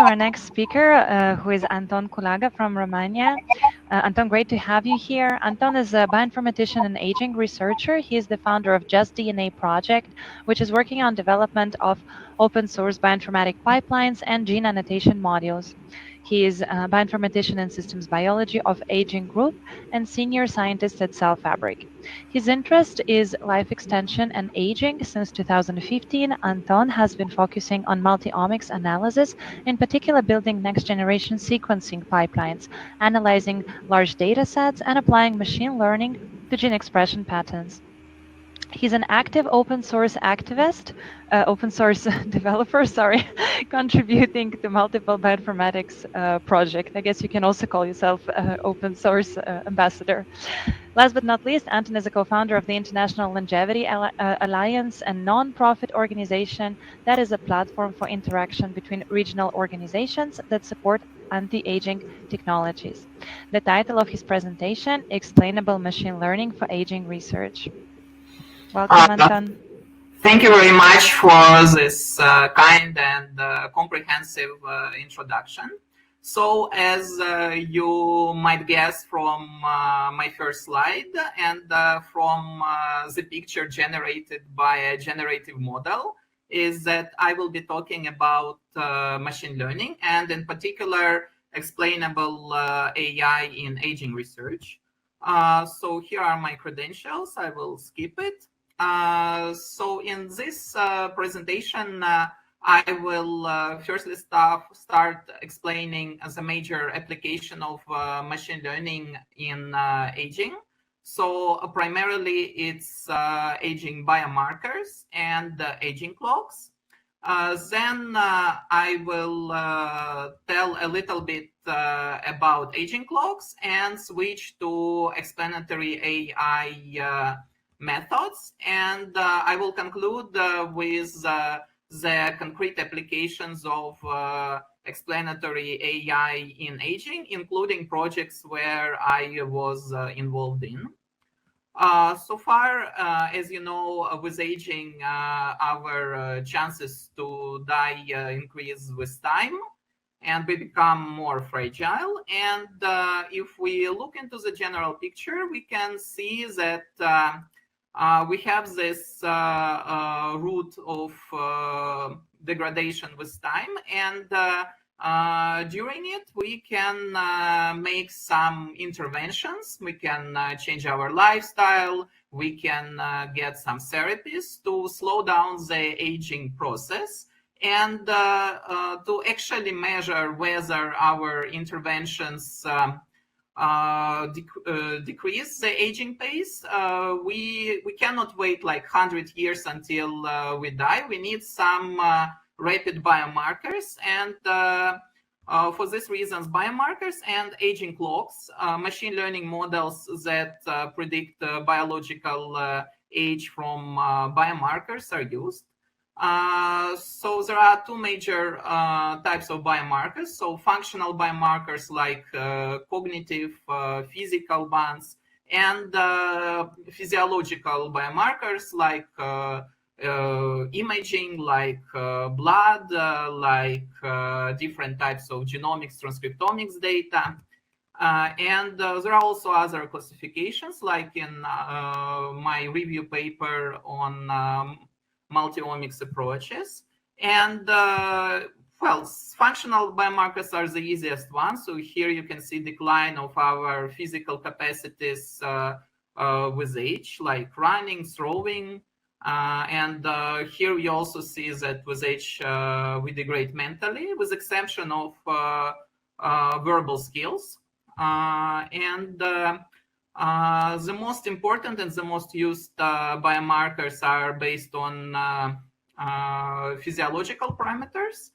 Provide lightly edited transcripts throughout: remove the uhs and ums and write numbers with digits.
to our next speaker, who is Anton Kulaga from Romania. Anton, great to have you here. Anton is a bioinformatician and aging researcher. He is the founder of Just DNA Project, which is working on development of open source bioinformatic pipelines and gene annotation modules. He is a bioinformatician in systems biology of Aging Group and senior scientist at CellFabrik. His interest is life extension and aging. Since 2015, Anton has been focusing on multi-omics analysis, in particular building next-generation sequencing pipelines, analyzing large data sets, and applying machine learning to gene expression patterns. He's an active open source activist, open source developer, sorry, contributing to multiple bioinformatics projects. I guess you can also call yourself open source ambassador. Last but not least, Anton is a co-founder of the International Longevity Alliance, a non-profit organization that is a platform for interaction between regional organizations that support anti-aging technologies. The title of his presentation, Explainable Machine Learning for Aging Research. Welcome, Anton. Thank you very much for this kind and comprehensive introduction. So, as you might guess from my first slide and from the picture generated by a generative model, is that I will be talking about machine learning and in particular explainable AI in aging research. So here are my credentials. I will skip it. So in this presentation, I will firstly start explaining the major application of machine learning in aging. So primarily it's aging biomarkers and aging clocks. Then I will tell a little bit about aging clocks and switch to explanatory AI methods, and I will conclude with the concrete applications of explanatory AI in aging, including projects where I was involved in. So far, as you know, with aging, our chances to die increase with time, and we become more fragile. And if we look into the general picture, we can see that we have this route of degradation with time, and during it we can make some interventions. We can change our lifestyle, we can get some therapies to slow down the aging process, and to actually measure whether our interventions decrease the aging pace. We cannot wait like 100 years until we die. We need some rapid biomarkers, and for these reasons, biomarkers and aging clocks, machine learning models that predict biological age from biomarkers are used. So there are two major types of biomarkers. So functional biomarkers like cognitive, physical ones, and physiological biomarkers like imaging, like blood, like different types of genomics, transcriptomics data. And there are also other classifications, like in my review paper on multi-omics approaches. And well, functional biomarkers are the easiest ones. So here you can see decline of our physical capacities with age, like running, throwing. And here you also see that with age we degrade mentally, with exception of verbal skills. And the most important and the most used biomarkers are based on physiological parameters.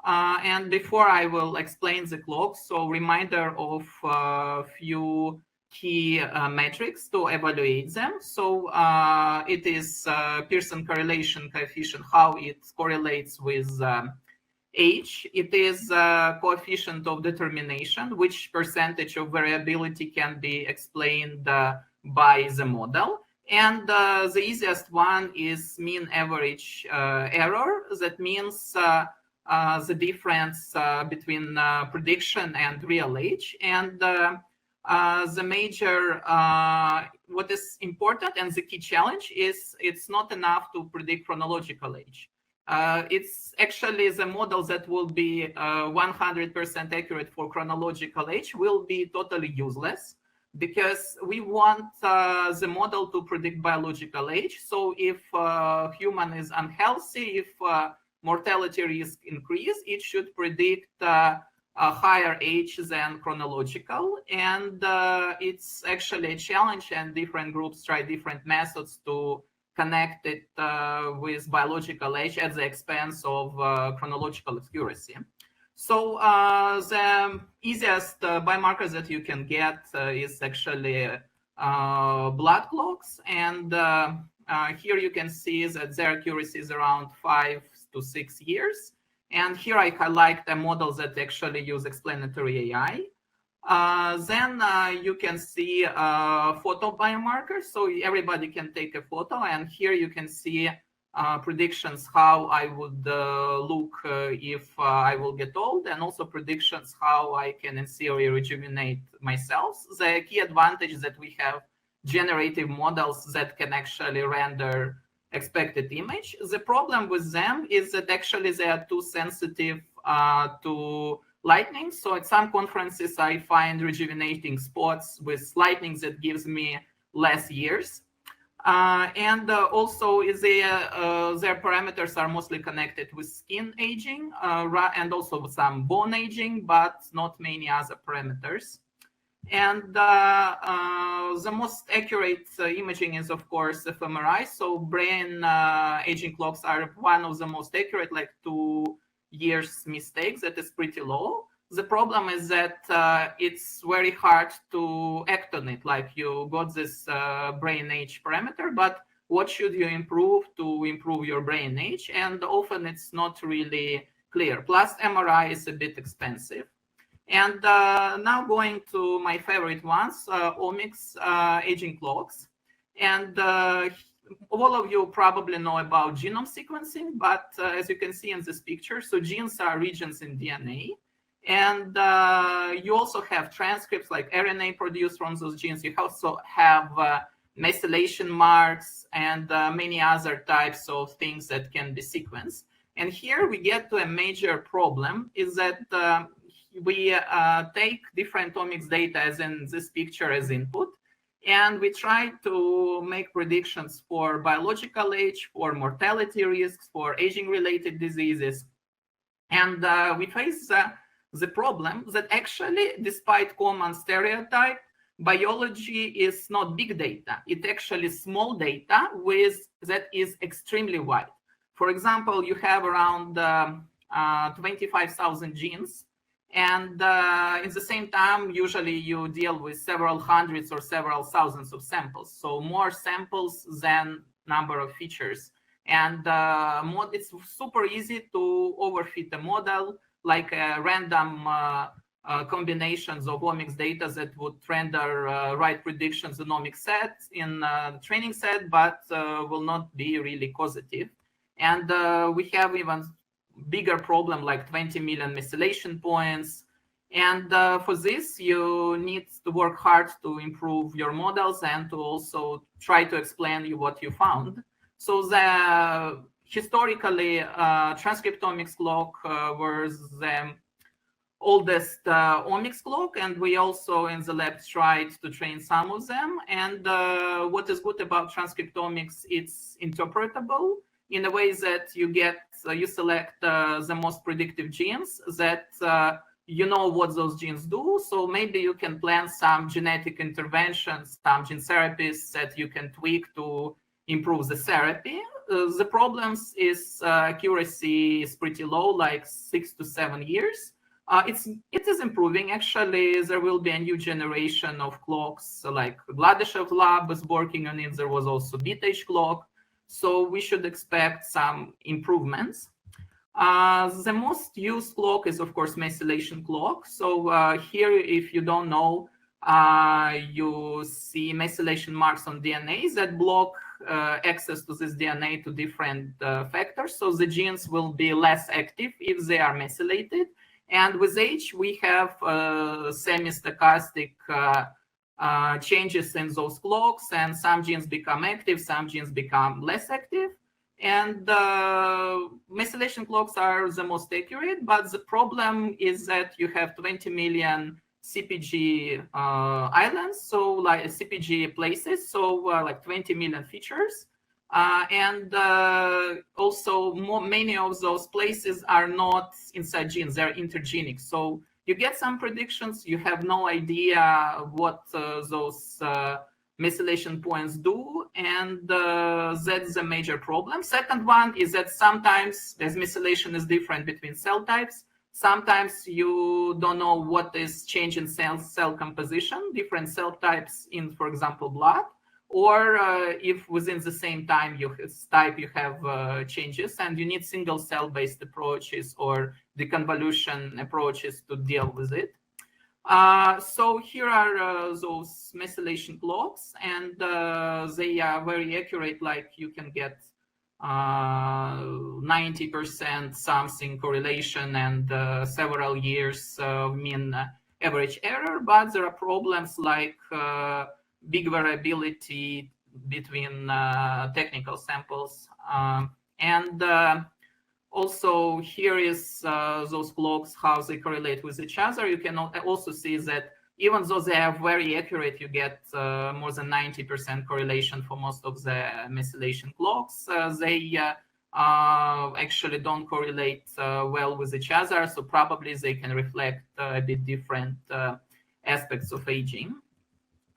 And before I will explain the clocks, so reminder of a few key metrics to evaluate them. So it is Pearson correlation coefficient, how it correlates with age. It is coefficient of determination, which percentage of variability can be explained by the model. And the easiest one is mean average error. That means the difference between prediction and real age. And the major, what is important and the key challenge is it's not enough to predict chronological age. It's actually the model that will be 100% accurate for chronological age will be totally useless, because we want the model to predict biological age. So if human is unhealthy, if mortality risk increase, it should predict a higher age than chronological. And it's actually a challenge, and different groups try different methods to connect it with biological age at the expense of chronological accuracy. So the easiest biomarkers that you can get is actually blood clocks. And here you can see that their accuracy is around 5 to 6 years. And here I highlight the models that actually use explanatory AI. Then you can see photo biomarkers. So everybody can take a photo, and here you can see predictions how I would look if I will get old, and also predictions how I can in theory rejuvenate myself. The key advantage is that we have generative models that can actually render expected image. The problem with them is that actually they are too sensitive to lightning. So at some conferences I find rejuvenating spots with lightning that gives me less years. And also their parameters are mostly connected with skin aging and also some bone aging, but not many other parameters. And the most accurate imaging is, of course, fMRI. So brain aging clocks are one of the most accurate, like 2 years mistakes. That is pretty low. The problem is that it's very hard to act on it. Like you got this brain age parameter, but what should you improve to improve your brain age? And often it's not really clear. Plus MRI is a bit expensive. And now going to my favorite ones, omics aging clocks. And all of you probably know about genome sequencing, but as you can see in this picture, so genes are regions in DNA. And you also have transcripts like RNA produced from those genes. You also have methylation marks and many other types of things that can be sequenced. And here we get to a major problem, is that we take different omics data, as in this picture, as input, and we try to make predictions for biological age, for mortality risks, for aging-related diseases. And we face the problem that actually, despite common stereotype, biology is not big data. It's actually small data that is extremely wide. For example, you have around 25,000 genes. And in the same time, usually you deal with several hundreds or several thousands of samples. So more samples than number of features. And it's super easy to overfit a model, like random combinations of omics data that would render right predictions in omics set in the training set, but will not be really causative. And we have even bigger problem like 20 million methylation points. And for this, you need to work hard to improve your models and to also try to explain you what you found. So the historically transcriptomics clock was the oldest omics clock, and we also in the lab tried to train some of them. And what is good about transcriptomics, it's interpretable in a way that you select the most predictive genes that you know what those genes do. So maybe you can plan some genetic interventions, some gene therapies that you can tweak to improve the therapy. The problems is accuracy is pretty low, like 6 to 7 years. It is improving. Actually, there will be a new generation of clocks, like Gladyshev lab is working on it. There was also BTH clock. So we should expect some improvements. The most used clock is, of course, methylation clock. So here, if you don't know, you see methylation marks on DNA that block access to this DNA to different factors. So the genes will be less active if they are methylated. And with age, we have semi-stochastic changes in those clocks, and some genes become active, some genes become less active. And methylation clocks are the most accurate, but the problem is that you have 20 million CPG islands, so like CPG places, so like 20 million features. And also many of those places are not inside genes, they're intergenic. So you get some predictions, you have no idea what those methylation points do, and that's a major problem. Second one is that sometimes as methylation is different between cell types, sometimes you don't know what is changing cell composition, different cell types in, for example, blood, or if within the same time you have changes, and you need single cell based approaches or deconvolution approaches to deal with it. So here are those methylation clocks, and they are very accurate. Like you can get 90% something correlation and several years mean average error, but there are problems like big variability between technical samples. And also here is those clocks, how they correlate with each other. You can also see that even though they are very accurate, you get more than 90% correlation for most of the methylation clocks. They actually don't correlate well with each other, so probably they can reflect a bit different aspects of aging.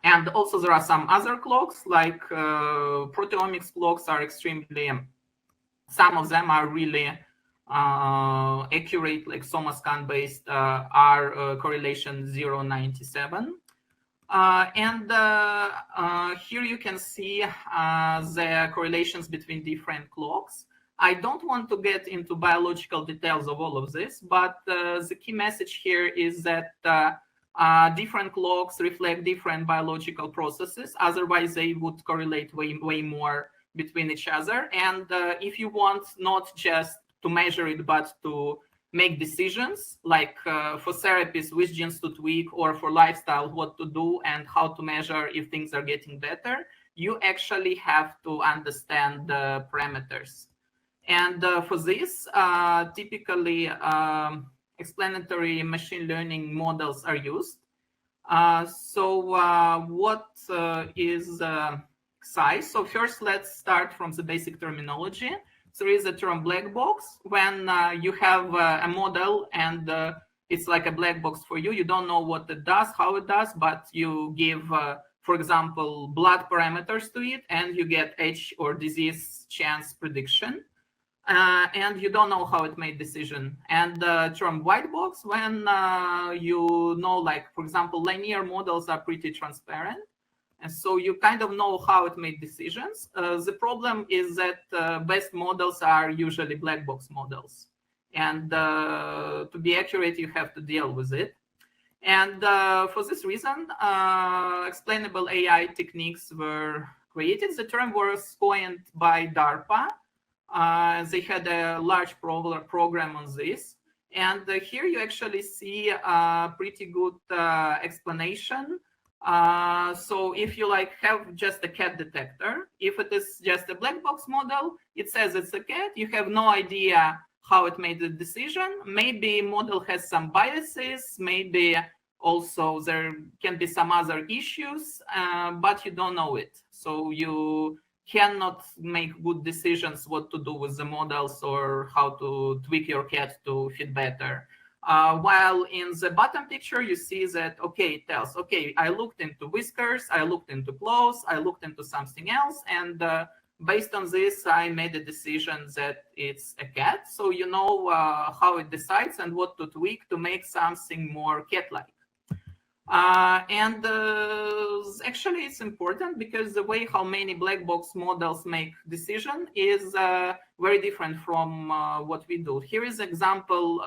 And also there are some other clocks, like proteomics clocks are extremely, some of them are really accurate, like SomaScan based are correlation 0.97. And here you can see the correlations between different clocks. I don't want to get into biological details of all of this, but the key message here is that different clocks reflect different biological processes. Otherwise, they would correlate way more between each other. And if you want not just to measure it, but to make decisions, like for therapies, which genes to tweak, or for lifestyle, what to do and how to measure if things are getting better, you actually have to understand the parameters. And for this, typically explanatory machine learning models are used. So what is size? So first, let's start from the basic terminology. So there is a term black box when you have a model and it's like a black box for you. You don't know what it does, how it does, but you give, for example, blood parameters to it, and you get age or disease chance prediction. And you don't know how it made decision. And the term white box when you know, like, for example, linear models are pretty transparent. And so you kind of know how it made decisions. The problem is that best models are usually black box models. And to be accurate, you have to deal with it. And for this reason, explainable AI techniques were created. The term was coined by DARPA. They had a large program on this. And here you actually see a pretty good explanation. So if you like have just a cat detector, if it is just a black box model, it says it's a cat. You have no idea how it made the decision. Maybe model has some biases. Maybe also there can be some other issues, but you don't know it. So you cannot make good decisions what to do with the models or how to tweak your cat to fit better. While in the bottom picture, you see that, okay, it tells, okay, I looked into whiskers, I looked into claws, I looked into something else, and based on this, I made a decision that it's a cat. So you know how it decides and what to tweak to make something more cat-like. And actually, it's important because the way how many black box models make decision is very different from what we do. Here is an example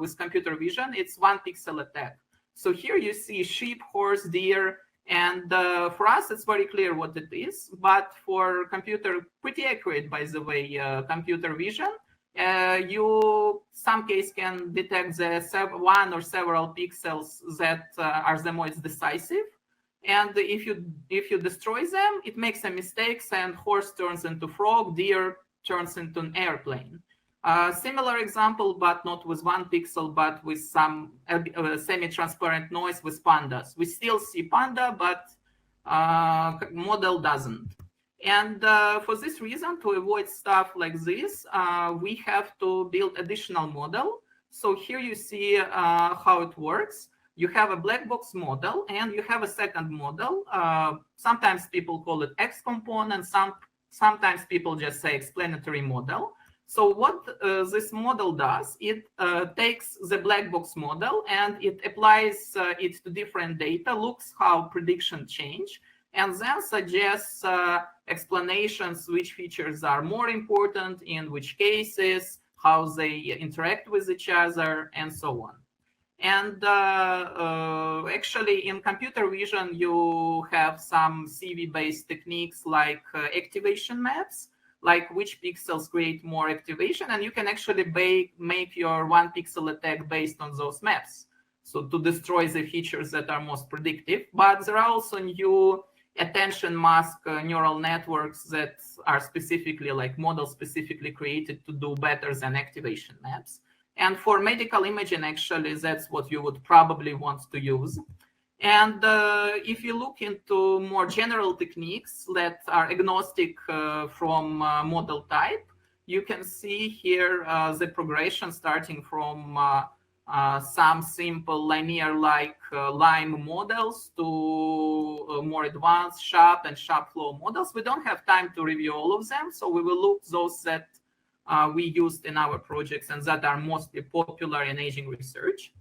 with computer vision. It's one pixel attack. So here you see sheep, horse, deer, And for us, it's very clear what it is. But for computer, pretty accurate, by the way, computer vision, you some case can detect the one or several pixels that are the most decisive. And if you destroy them, it makes a mistakes, and horse turns into frog, deer turns into an airplane. Similar example, but not with one pixel, but with some semi-transparent noise with pandas. We still see panda, but model doesn't. And for this reason, to avoid stuff like this, we have to build additional model. So here you see how it works. You have a black box model, and you have a second model. Sometimes people call it X component. Sometimes people just say explanatory model. So what this model does, it takes the black box model and it applies it to different data, looks how prediction change, and then suggests explanations which features are more important in which cases, how they interact with each other, and so on. And actually, in computer vision, you have some CV-based techniques like activation maps, like which pixels create more activation, and you can actually make your one pixel attack based on those maps. So to destroy the features that are most predictive. But there are also new attention mask neural networks that are specifically, like models specifically created to do better than activation maps. And for medical imaging, actually, that's what you would probably want to use. And if you look into more general techniques that are agnostic from model type, you can see here the progression starting from some simple linear-like LIME models to more advanced SHAP and SHAP flow models. We don't have time to review all of them, so we will look those that we used in our projects and that are mostly popular in aging research.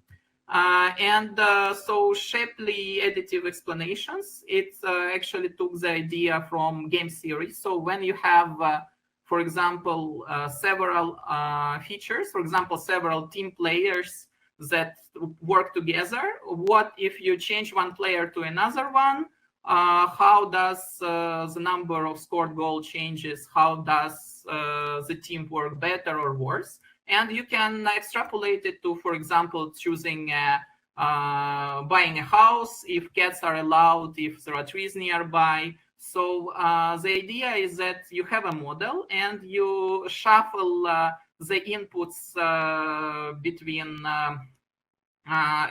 So Shapley additive explanations, it actually took the idea from game theory. So when you have, for example, several features, for example, several team players that work together, what if you change one player to another one? How does the number of scored goal changes? How does the team work better or worse? And you can extrapolate it to, for example, choosing buying a house, if cats are allowed, if there are trees nearby. So the idea is that you have a model and you shuffle the inputs between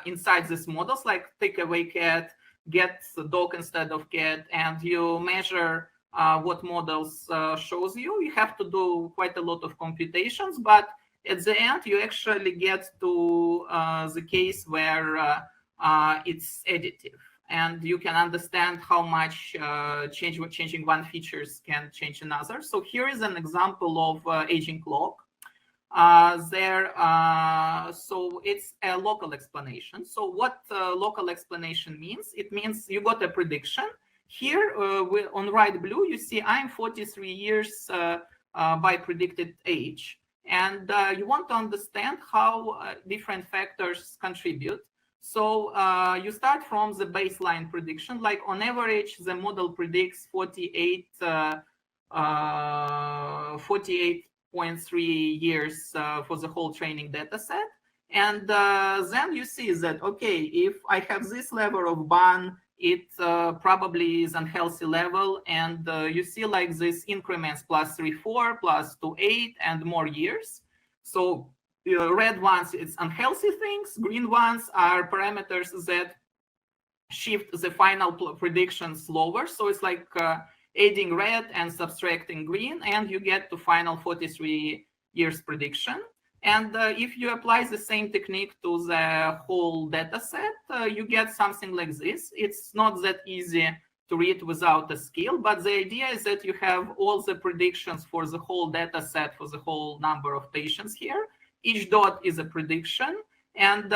inside these models, like take away cat, get dog instead of cat, and you measure what models shows you. You have to do quite a lot of computations, but at the end, you actually get to the case where it's additive, and you can understand how much changing one features can change another. So here is an example of aging clock. So it's a local explanation. So what local explanation means? It means you got a prediction. Here on right blue, you see I'm 43 years by predicted age. And you want to understand how different factors contribute. So you start from the baseline prediction, like on average, the model predicts 48.3 years for the whole training data set. And then you see that, okay, if I have this level of ban, it probably is unhealthy level. And you see like this increments plus 3, 4, plus 2, 8, and more years. So red ones, it's unhealthy things. Green ones are parameters that shift the final prediction slower. So it's like adding red and subtracting green, and you get to final 43 years prediction. And if you apply the same technique to the whole data set, you get something like this. It's not that easy to read without a skill, but the idea is that you have all the predictions for the whole data set for the whole number of patients here. Each dot is a prediction. And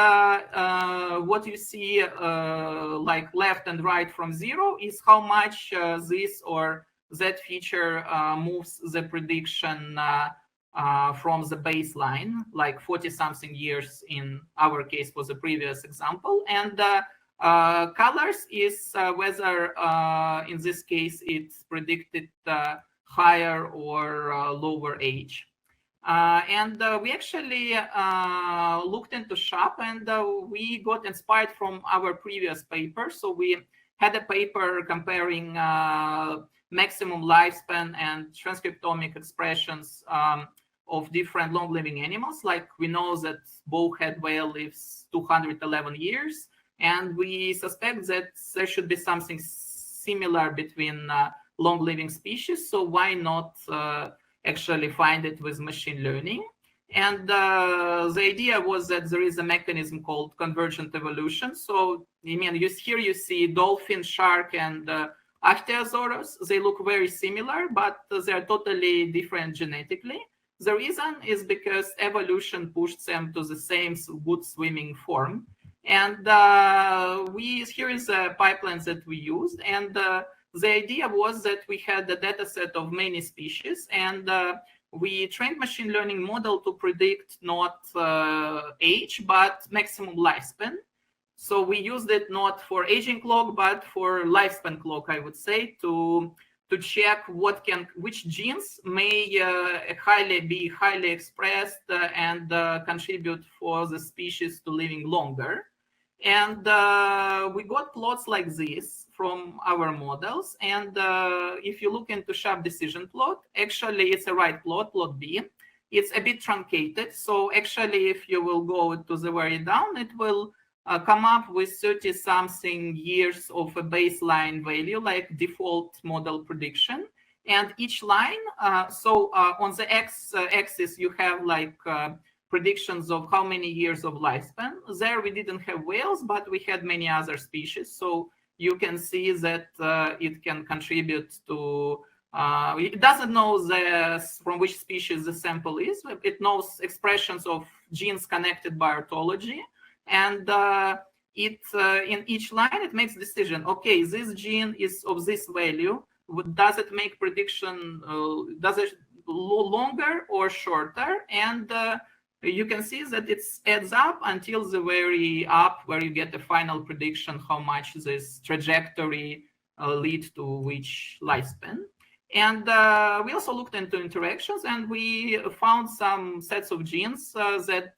what you see like left and right from 0 is how much this or that feature moves the prediction from the baseline, like 40-something years in our case was the previous example. And Colors is whether in this case it's predicted higher or lower age. And we actually looked into SHAP, and we got inspired from our previous paper. So we had a paper comparing maximum lifespan and transcriptomic expressions of different long-living animals. Like we know that bowhead whale lives 211 years, and we suspect that there should be something similar between long-living species. So why not actually find it with machine learning? And the idea was that there is a mechanism called convergent evolution. So I mean, here you see dolphin, shark, and Ichthyosaurus. They look very similar, but they're totally different genetically. The reason is because evolution pushed them to the same good swimming form. And here is a pipeline that we used. And the idea was that we had a data set of many species, and we trained machine learning model to predict not age, but maximum lifespan. So we used it not for aging clock, but for lifespan clock, I would say, to check which genes may be highly expressed and contribute for the species to living longer. And we got plots like this from our models. And if you look into SHAP decision plot, actually it's a right plot, plot B. It's a bit truncated. So actually, if you will go to the very down, it will come up with 30-something years of a baseline value, like default model prediction. And each line, on the x-axis, you have like predictions of how many years of lifespan. There we didn't have whales, but we had many other species. So you can see that it can contribute to, it doesn't know from which species the sample is. It knows expressions of genes connected by orthology. And in each line, it makes decision. Okay, this gene is of this value. Does it make prediction, does it longer or shorter? And you can see that it adds up until the very up where you get the final prediction how much this trajectory lead to which lifespan. And we also looked into interactions, and we found some sets of genes that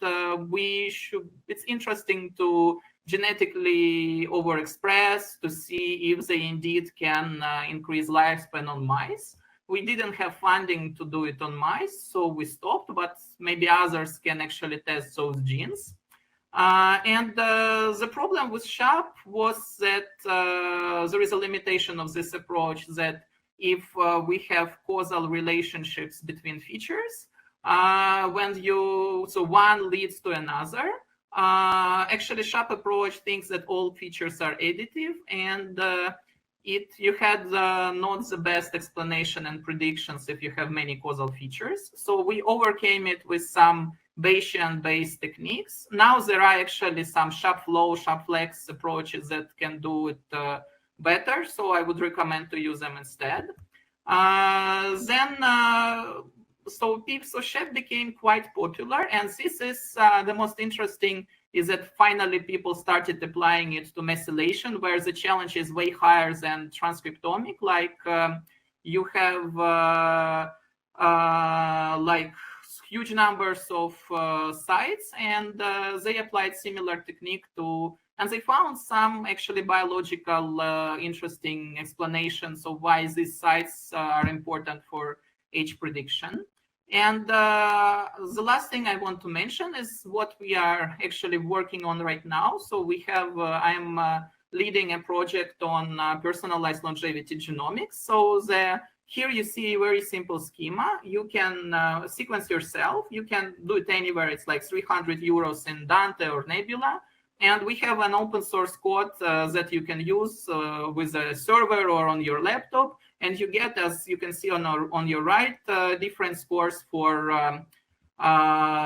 it's interesting to genetically overexpress to see if they indeed can increase lifespan on mice. We didn't have funding to do it on mice, so we stopped, but maybe others can actually test those genes. And the problem with SHAP was that there is a limitation of this approach, that if we have causal relationships between features, so one leads to another. Actually, SHAP approach thinks that all features are additive, and you had not the best explanation and predictions if you have many causal features. So we overcame it with some Bayesian-based techniques. Now there are actually some SHAP-Flow, SHAP-Flex approaches that can do it better, so I would recommend to use them instead. So SHAP became quite popular, and this is the most interesting, is that finally people started applying it to methylation, where the challenge is way higher than transcriptomic. Like you have like huge numbers of sites, and they applied similar technique to, and they found some actually biological interesting explanations of why these sites are important for age prediction. And the last thing I want to mention is what we are actually working on right now. So we have, I'm leading a project on personalized longevity genomics. So here you see a very simple schema. You can sequence yourself. You can do it anywhere. It's like 300 euros in Dante or Nebula. And we have an open source code that you can use with a server or on your laptop. And you get, as you can see on your right, different scores for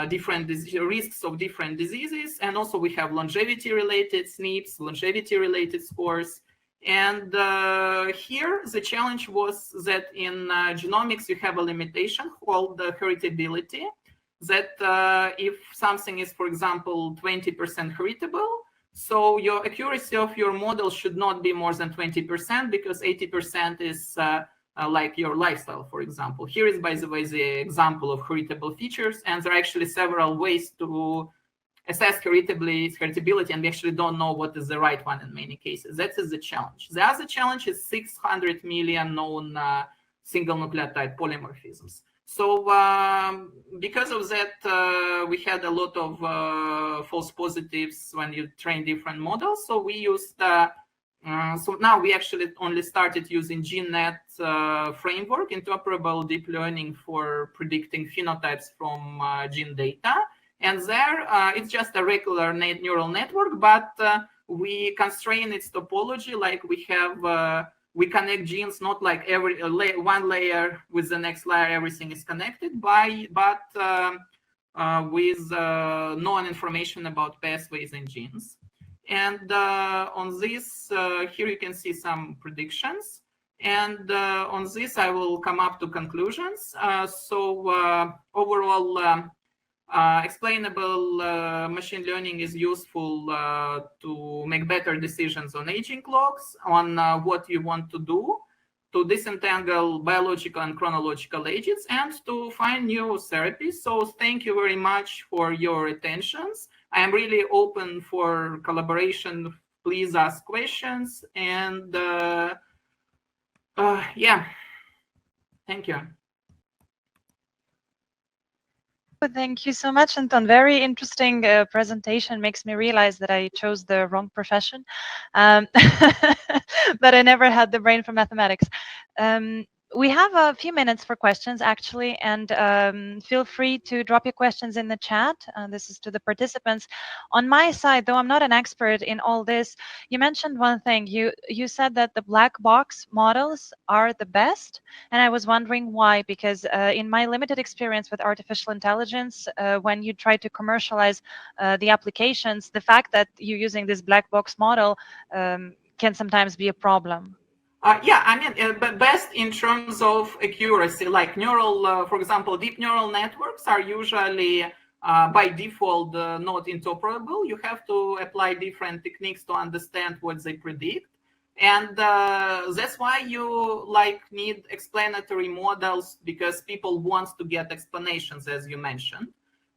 different risks of different diseases. And also we have longevity-related SNPs, longevity-related scores. And here the challenge was that in genomics, you have a limitation called the heritability, that if something is, for example, 20% heritable, So your accuracy of your model should not be more than 20% because 80% is like your lifestyle, for example. Here is, by the way, the example of heritable features, and there are actually several ways to assess heritability, and we actually don't know what is the right one in many cases. That is the challenge. The other challenge is 600 million known single nucleotide polymorphisms. So because of that, we had a lot of false positives when you train different models. So we used, so now we actually only started using GeneNet framework, interoperable deep learning for predicting phenotypes from gene data. And there, it's just a regular neural network, but we constrain its topology like we have we connect genes not like every one layer with the next layer everything is connected but with known information about pathways in genes. And on this here you can see some predictions, and on this I will come up to conclusions. So overall explainable machine learning is useful to make better decisions on aging clocks, on what you want to do, to disentangle biological and chronological ages, and to find new therapies. So thank you very much for your attentions. I am really open for collaboration. Please ask questions, and yeah, thank you. Thank you so much, Anton. Very interesting presentation. Makes me realize that I chose the wrong profession, but I never had the brain for mathematics. We have a few minutes for questions, actually, and feel free to drop your questions in the chat. This is to the participants. On my side, though I'm not an expert in all this, you mentioned one thing. You said that the black box models are the best, and I was wondering why, because in my limited experience with artificial intelligence, when you try to commercialize the applications, the fact that you're using this black box model can sometimes be a problem. Yeah, I mean, but best in terms of accuracy, like neural, for example, deep neural networks are usually by default not interoperable. You have to apply different techniques to understand what they predict. And that's why you like need explanatory models, because people want to get explanations, as you mentioned.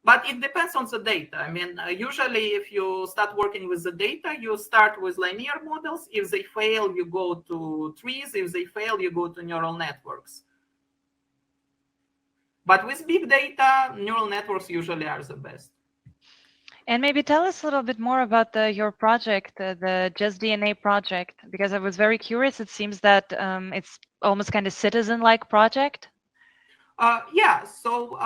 But it depends on the data. I mean, usually if you start working with the data, you start with linear models. If they fail, you go to trees. If they fail, you go to neural networks. But with big data, neural networks usually are the best. And maybe tell us a little bit more about your project, the Just DNA project, because I was very curious. It seems that it's almost kind of citizen-like project. Yeah, so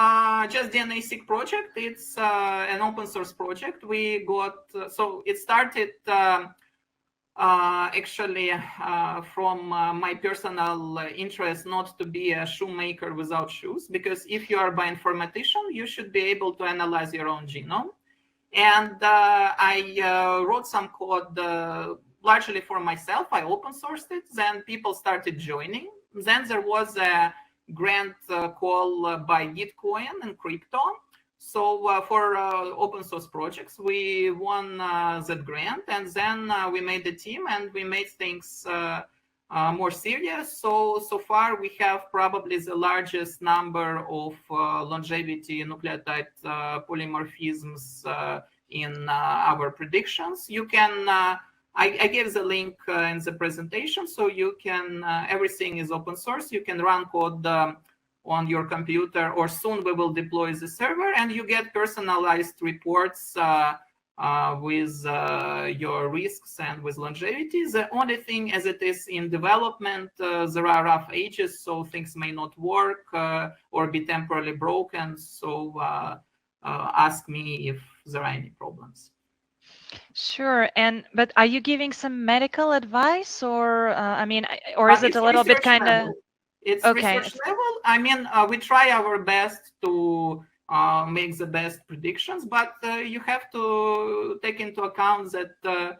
Just DNA Seek project, it's an open source project. We got, so it started actually from my personal interest not to be a shoemaker without shoes, because if you are a bioinformatician, you should be able to analyze your own genome. And I wrote some code largely for myself. I open sourced it. Then people started joining. Then there was a grant call by Gitcoin and crypto. So for open source projects, we won that grant, and then we made the team and we made things more serious. So far we have probably the largest number of longevity nucleotide polymorphisms in our predictions. You can I gave the link in the presentation, so you can everything is open source. You can run code on your computer, or soon we will deploy the server, and you get personalized reports with your risks and with longevity. The only thing, as it is in development, there are rough edges, so things may not work or be temporarily broken. So ask me if there are any problems. Sure. But are you giving some medical advice, or I mean, or is it a little bit kind of? It's okay. Research level. I mean, we try our best to make the best predictions, but you have to take into account that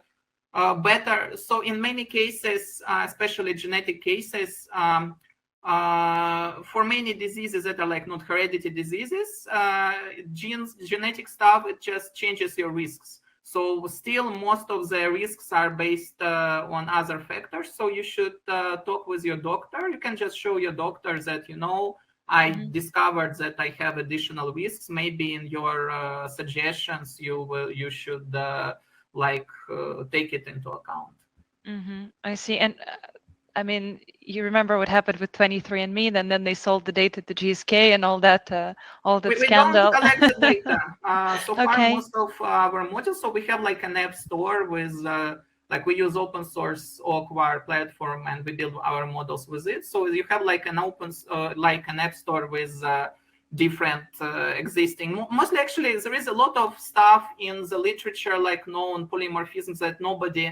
better. So in many cases, especially genetic cases, for many diseases that are like not hereditary diseases, genetic stuff, it just changes your risks. So still most of the risks are based on other factors. So you should talk with your doctor. You can just show your doctor that, I Hmm. discovered that I have additional risks. Maybe in your suggestions, you should take it into account. Hmm. I see. And I mean, you remember what happened with 23andMe, then they sold the data to GSK and all that We don't scandal. collect the data. So far, Okay. most of our modules, so we have like an app store with, like we use open source OCR platform and we build our models with it. So you have like like an app store with different existing, mostly actually there is a lot of stuff in the literature like known polymorphisms that nobody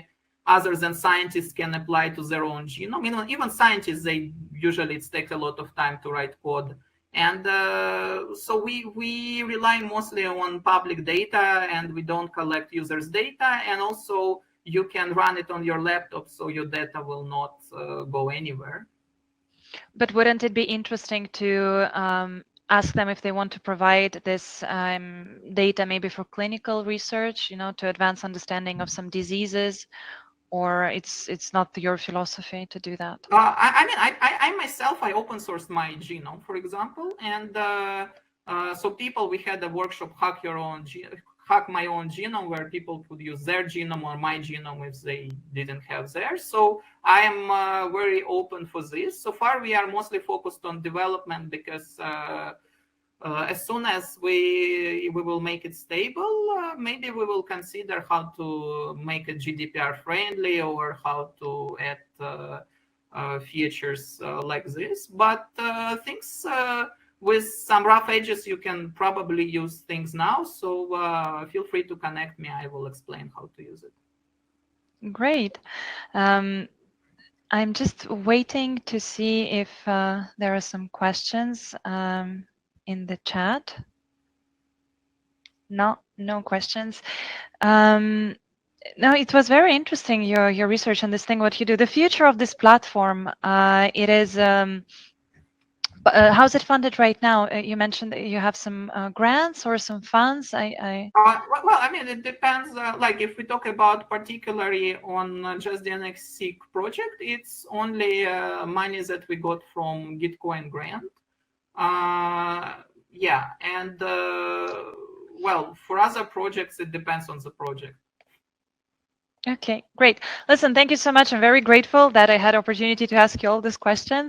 other than scientists can apply to their own genome. Even scientists, they usually it takes a lot of time to write code. And so we rely mostly on public data and we don't collect users' data. And also you can run it on your laptop so your data will not go anywhere. But wouldn't it be interesting to ask them if they want to provide this data maybe for clinical research, to advance understanding of some diseases, or it's not your philosophy to do that? I mean, I myself, I open sourced my genome, for example, and so we had a workshop, hack my own genome, where people could use their genome or my genome if they didn't have theirs. So I am very open for this. So far, we are mostly focused on development because as soon as we will make it stable, maybe we will consider how to make it GDPR friendly or how to add features like this. But things with some rough edges, you can probably use things now. So feel free to connect me. I will explain how to use it. Great. I'm just waiting to see if there are some questions in the chat. No questions. No, it was very interesting, your research on this thing, what you do. The future of this platform, it is, how's it funded right now? You mentioned that you have some grants or some funds. Well, I mean, it depends. Like, if we talk about particularly on just the NXSeq project, it's only money that we got from Gitcoin grant. Yeah, and well, for other projects, it depends on the project. Okay, great. Listen, thank you so much. I'm very grateful that I had opportunity to ask you all these questions.